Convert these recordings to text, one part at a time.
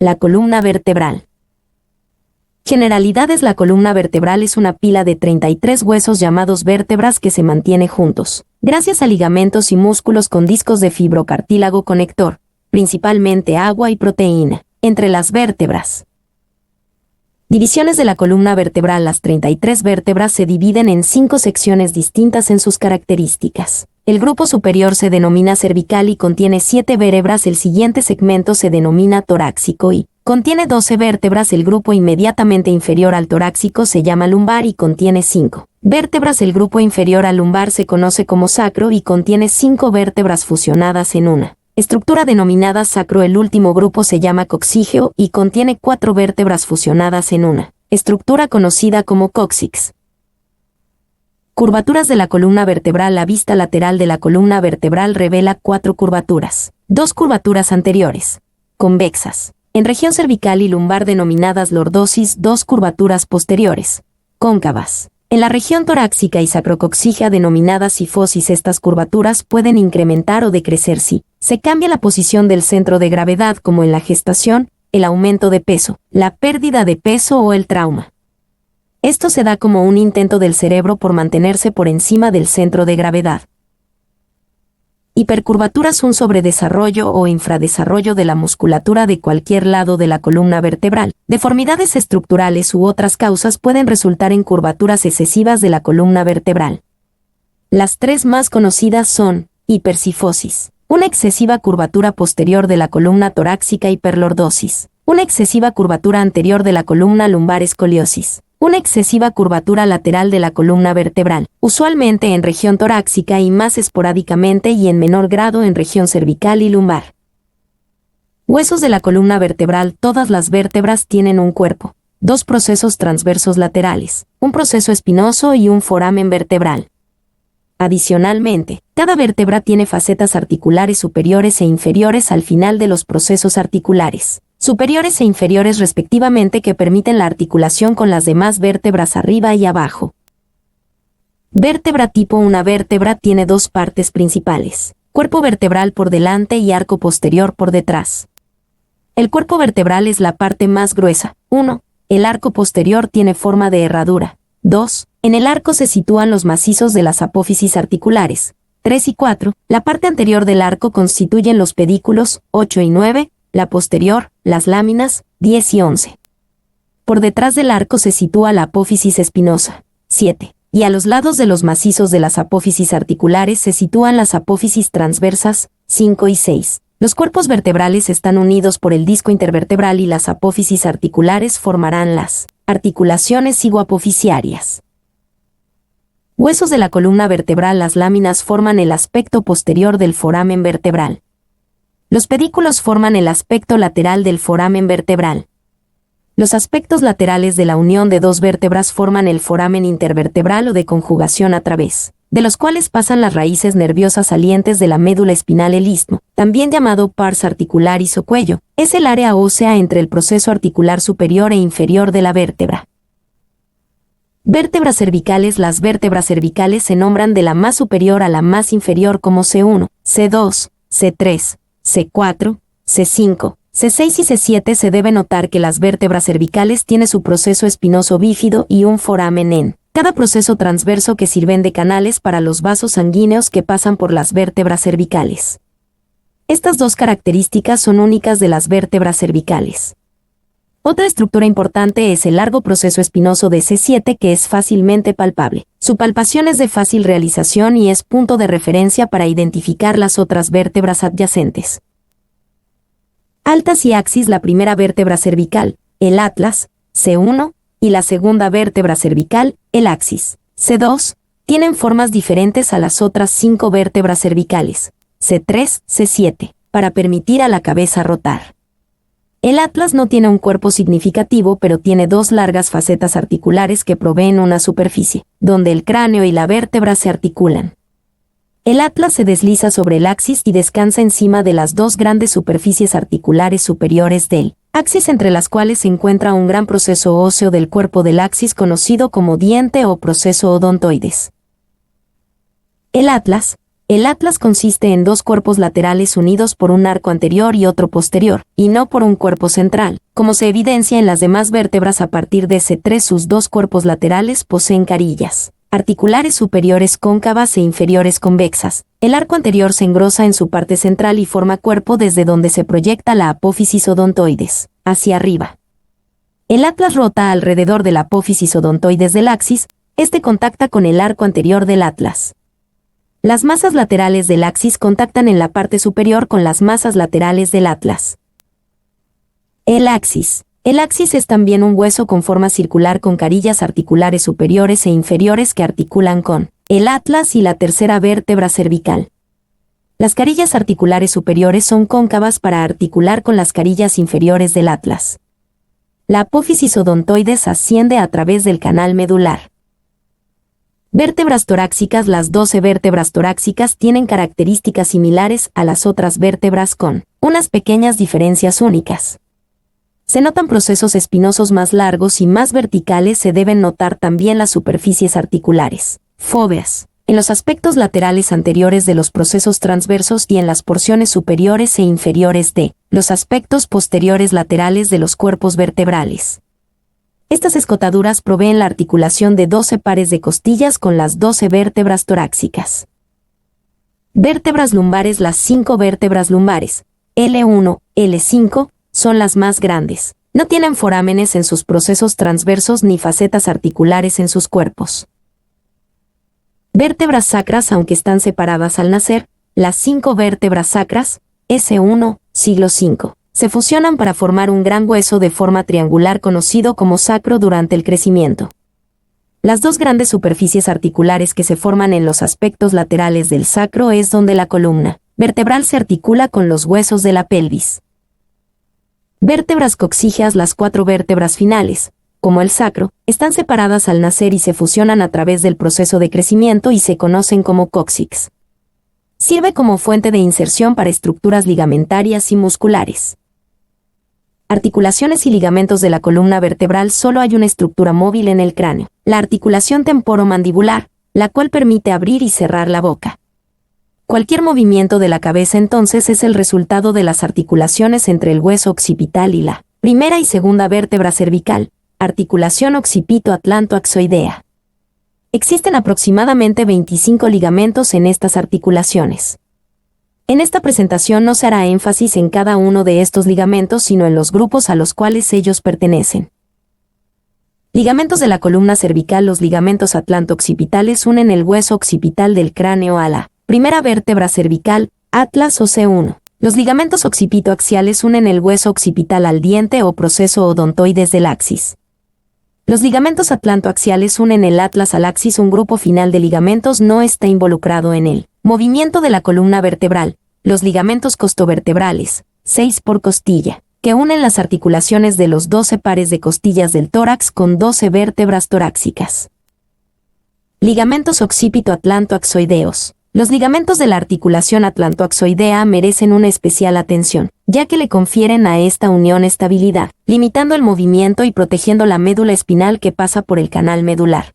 La columna vertebral. Generalidades. La columna vertebral es una pila de 33 huesos llamados vértebras que se mantiene juntos, gracias a ligamentos y músculos con discos de fibrocartílago conector, principalmente agua y proteína, entre las vértebras. Divisiones de la columna vertebral. Las 33 vértebras se dividen en 5 secciones distintas en sus características. El grupo superior se denomina cervical y contiene 7 vértebras. El siguiente segmento se denomina torácico y contiene 12 vértebras. El grupo inmediatamente inferior al torácico se llama lumbar y contiene 5 vértebras. El grupo inferior al lumbar se conoce como sacro y contiene 5 vértebras fusionadas en una estructura denominada sacro. El último grupo se llama coxígeo y contiene 4 vértebras fusionadas en una estructura conocida como cóccix. Curvaturas de la columna vertebral. La vista lateral de la columna vertebral revela 4 curvaturas. 2 curvaturas anteriores, convexas, en región cervical y lumbar denominadas lordosis. 2 curvaturas posteriores, cóncavas, en la región torácica y sacrococcígea denominadas sifosis. Estas curvaturas pueden incrementar o decrecer si se cambia la posición del centro de gravedad, como en la gestación, el aumento de peso, la pérdida de peso o el trauma. Esto se da como un intento del cerebro por mantenerse por encima del centro de gravedad. Hipercurvaturas. Un sobredesarrollo o infradesarrollo de la musculatura de cualquier lado de la columna vertebral. Deformidades estructurales u otras causas pueden resultar en curvaturas excesivas de la columna vertebral. Las 3 más conocidas son hipersifosis, una excesiva curvatura posterior de la columna torácica; hiperlordosis, una excesiva curvatura anterior de la columna lumbar; escoliosis, una excesiva curvatura lateral de la columna vertebral, usualmente en región torácica y más esporádicamente y en menor grado en región cervical y lumbar. Huesos de la columna vertebral. Todas las vértebras tienen un cuerpo, 2 procesos transversos laterales, un proceso espinoso y un foramen vertebral. Adicionalmente, cada vértebra tiene facetas articulares superiores e inferiores al final de los procesos articulares, superiores e inferiores respectivamente, que permiten la articulación con las demás vértebras arriba y abajo. Vértebra tipo. Una vértebra tiene 2 partes principales: cuerpo vertebral por delante y arco posterior por detrás. El cuerpo vertebral es la parte más gruesa. 1. El arco posterior tiene forma de herradura. 2. En el arco se sitúan los macizos de las apófisis articulares. 3 y 4. La parte anterior del arco constituyen los pedículos. 8 y 9. La posterior, las láminas. 10 y 11. Por detrás del arco se sitúa la apófisis espinosa. 7. Y a los lados de los macizos de las apófisis articulares se sitúan las apófisis transversas. 5 y 6. Los cuerpos vertebrales están unidos por el disco intervertebral y las apófisis articulares formarán las articulaciones cigoapofisiarias. Huesos de la columna vertebral. Las láminas forman el aspecto posterior del foramen vertebral. Los pedículos forman el aspecto lateral del foramen vertebral. Los aspectos laterales de la unión de 2 vértebras forman el foramen intervertebral o de conjugación, a través de los cuales pasan las raíces nerviosas salientes de la médula espinal. El istmo, también llamado pars articularis o cuello, es el área ósea entre el proceso articular superior e inferior de la vértebra. Vértebras cervicales. Las vértebras cervicales se nombran de la más superior a la más inferior como C1, C2, C3, C4, C5, C6 y C7. Se debe notar que las vértebras cervicales tienen su proceso espinoso bífido y un foramen en cada proceso transverso que sirven de canales para los vasos sanguíneos que pasan por las vértebras cervicales. Estas 2 características son únicas de las vértebras cervicales. Otra estructura importante es el largo proceso espinoso de C7, que es fácilmente palpable. Su palpación es de fácil realización y es punto de referencia para identificar las otras vértebras adyacentes. Altas y axis. La primera vértebra cervical, el atlas, C1, y la segunda vértebra cervical, el axis, C2, tienen formas diferentes a las otras 5 vértebras cervicales, C3, C7, para permitir a la cabeza rotar. El atlas no tiene un cuerpo significativo, pero tiene 2 largas facetas articulares que proveen una superficie, donde el cráneo y la vértebra se articulan. El atlas se desliza sobre el axis y descansa encima de las 2 grandes superficies articulares superiores del axis, entre las cuales se encuentra un gran proceso óseo del cuerpo del axis conocido como diente o proceso odontoides. El atlas El atlas consiste en dos cuerpos laterales unidos por un arco anterior y otro posterior, y no por un cuerpo central, como se evidencia en las demás vértebras. A partir de C3, sus dos cuerpos laterales poseen carillas articulares superiores cóncavas e inferiores convexas. El arco anterior se engrosa en su parte central y forma cuerpo desde donde se proyecta la apófisis odontoides, hacia arriba. El atlas rota alrededor de la apófisis odontoides del axis. Este contacta con el arco anterior del atlas. Las masas laterales del axis contactan en la parte superior con las masas laterales del atlas. El axis. El axis es también un hueso con forma circular con carillas articulares superiores e inferiores que articulan con el atlas y la tercera vértebra cervical. Las carillas articulares superiores son cóncavas para articular con las carillas inferiores del atlas. La apófisis odontoides asciende a través del canal medular. Vértebras torácicas. Las 12 vértebras torácicas tienen características similares a las otras vértebras con unas pequeñas diferencias únicas. Se notan procesos espinosos más largos y más verticales. Se deben notar también las superficies articulares, fóveas, en los aspectos laterales anteriores de los procesos transversos y en las porciones superiores e inferiores de los aspectos posteriores laterales de los cuerpos vertebrales. Estas escotaduras proveen la articulación de 12 pares de costillas con las 12 vértebras torácicas. Vértebras lumbares. Las 5 vértebras lumbares, L1, L5, son las más grandes. No tienen forámenes en sus procesos transversos ni facetas articulares en sus cuerpos. Vértebras sacras. Aunque están separadas al nacer, las 5 vértebras sacras, S1, siglo V, se fusionan para formar un gran hueso de forma triangular conocido como sacro durante el crecimiento. Las dos grandes superficies articulares que se forman en los aspectos laterales del sacro es donde la columna vertebral se articula con los huesos de la pelvis. Vértebras coxígeas. Las 4 vértebras finales, como el sacro, están separadas al nacer y se fusionan a través del proceso de crecimiento y se conocen como cóccix. Sirve como fuente de inserción para estructuras ligamentarias y musculares. Articulaciones y ligamentos de la columna vertebral. Solo hay una estructura móvil en el cráneo, la articulación temporomandibular, la cual permite abrir y cerrar la boca. Cualquier movimiento de la cabeza entonces es el resultado de las articulaciones entre el hueso occipital y la primera y segunda vértebra cervical, articulación occipito-atlanto-axoidea. Existen aproximadamente 25 ligamentos en estas articulaciones. En esta presentación no se hará énfasis en cada uno de estos ligamentos, sino en los grupos a los cuales ellos pertenecen. Ligamentos de la columna cervical. Los ligamentos atlanto-occipitales unen el hueso occipital del cráneo a la primera vértebra cervical, atlas o C1. Los ligamentos occipito-axiales unen el hueso occipital al diente o proceso odontoides del axis. Los ligamentos atlantoaxiales unen el atlas al axis. Un grupo final de ligamentos no está involucrado en el movimiento de la columna vertebral. Los ligamentos costovertebrales, 6 por costilla, que unen las articulaciones de los 12 pares de costillas del tórax con 12 vértebras torácicas. Ligamentos occipito-atlantoaxoideos. Los ligamentos de la articulación atlantoaxoidea merecen una especial atención, ya que le confieren a esta unión estabilidad, limitando el movimiento y protegiendo la médula espinal que pasa por el canal medular.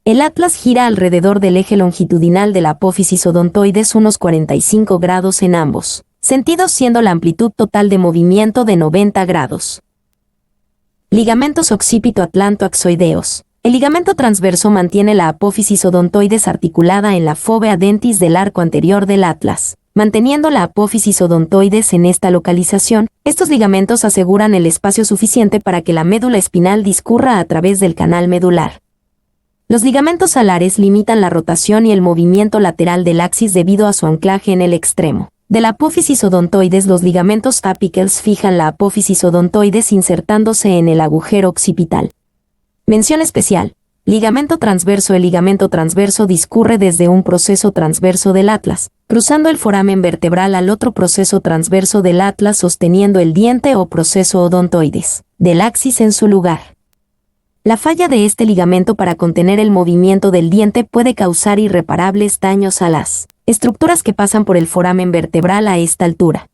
El atlas gira alrededor del eje longitudinal de la apófisis odontoides unos 45 grados en ambos sentidos, siendo la amplitud total de movimiento de 90 grados. Ligamentos occipito-atlantoaxoideos. El ligamento transverso mantiene la apófisis odontoides articulada en la fovea dentis del arco anterior del atlas. Manteniendo la apófisis odontoides en esta localización, estos ligamentos aseguran el espacio suficiente para que la médula espinal discurra a través del canal medular. Los ligamentos alares limitan la rotación y el movimiento lateral del axis debido a su anclaje en el extremo de la apófisis odontoides. Los ligamentos apicals fijan la apófisis odontoides insertándose en el agujero occipital. Mención especial: ligamento transverso. El ligamento transverso discurre desde un proceso transverso del atlas, cruzando el foramen vertebral al otro proceso transverso del atlas, sosteniendo el diente o proceso odontoides del axis en su lugar. La falla de este ligamento para contener el movimiento del diente puede causar irreparables daños a las estructuras que pasan por el foramen vertebral a esta altura.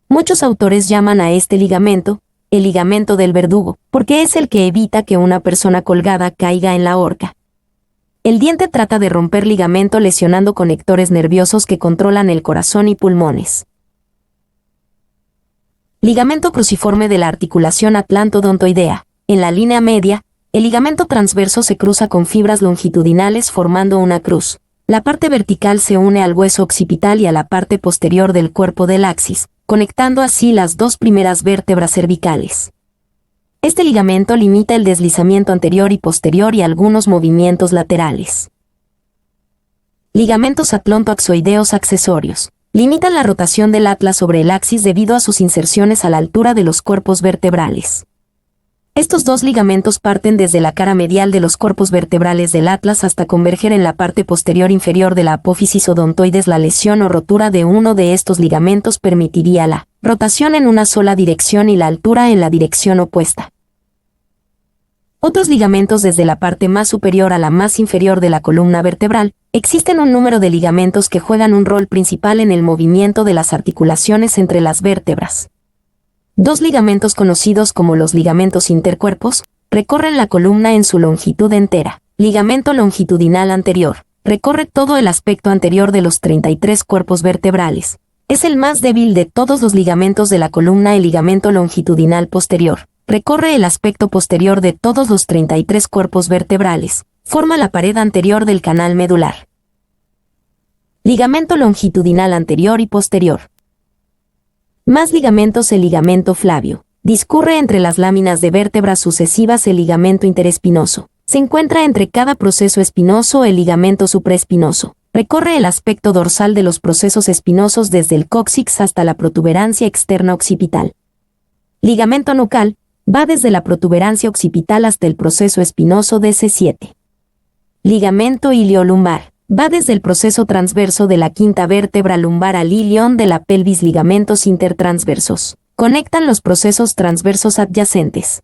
Muchos autores llaman a este ligamento el ligamento del verdugo, porque es el que evita que una persona colgada caiga en la horca. El diente trata de romper ligamento lesionando conectores nerviosos que controlan el corazón y pulmones. Ligamento cruciforme de la articulación atlantodontoidea. En la línea media, el ligamento transverso se cruza con fibras longitudinales formando una cruz. La parte vertical se une al hueso occipital y a la parte posterior del cuerpo del axis, conectando así las dos primeras vértebras cervicales. Este ligamento limita el deslizamiento anterior y posterior y algunos movimientos laterales. Ligamentos atlontoaxoideos accesorios. Limitan la rotación del atlas sobre el axis debido a sus inserciones a la altura de los cuerpos vertebrales. Estos dos ligamentos parten desde la cara medial de los cuerpos vertebrales del atlas hasta converger en la parte posterior inferior de la apófisis odontoides. La lesión o rotura de uno de estos ligamentos permitiría la rotación en una sola dirección y la altura en la dirección opuesta. Otros ligamentos desde la parte más superior a la más inferior de la columna vertebral. Existen un número de ligamentos que juegan un rol principal en el movimiento de las articulaciones entre las vértebras. Dos ligamentos conocidos como los ligamentos intercuerpos recorren la columna en su longitud entera. Ligamento longitudinal anterior recorre todo el aspecto anterior de los 33 cuerpos vertebrales. Es el más débil de todos los ligamentos de la columna. El ligamento longitudinal posterior recorre el aspecto posterior de todos los 33 cuerpos vertebrales. Forma la pared anterior del canal medular. Ligamento longitudinal anterior y posterior. Más ligamentos. El ligamento flavio discurre entre las láminas de vértebras sucesivas. El ligamento interespinoso se encuentra entre cada proceso espinoso. El ligamento supraespinoso recorre el aspecto dorsal de los procesos espinosos desde el cóccix hasta la protuberancia externa occipital. Ligamento nucal va desde la protuberancia occipital hasta el proceso espinoso DC7. Ligamento iliolumbar va desde el proceso transverso de la quinta vértebra lumbar al ilion de la pelvis. Ligamentos intertransversos conectan los procesos transversos adyacentes.